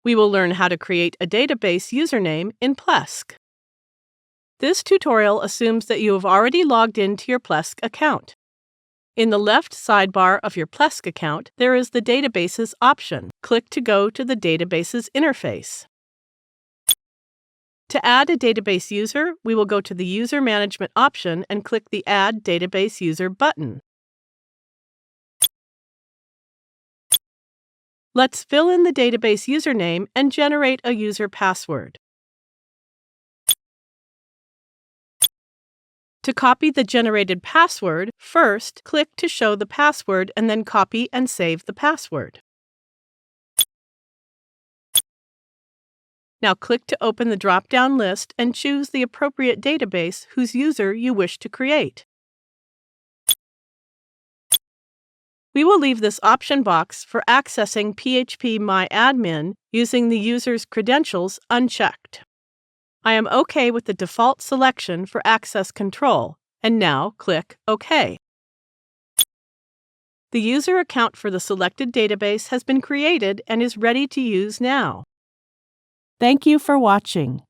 We will learn how to create a database username in Plesk. This tutorial assumes that you have already logged into your Plesk account. In the left sidebar of your Plesk account, there is the Databases option. Click to go to the Databases interface. To add a database user, we will go to the User Management option and click the Add Database User button. Let's fill in the database username and generate a user password. To copy the generated password, first click to show the password and then copy and save the password. Now click to open the drop-down list and choose the appropriate database whose user you wish to create. We will leave this option box for accessing phpMyAdmin using the user's credentials unchecked. I am OK with the default selection for access control, and now click OK. The user account for the selected database has been created and is ready to use now. Thank you for watching.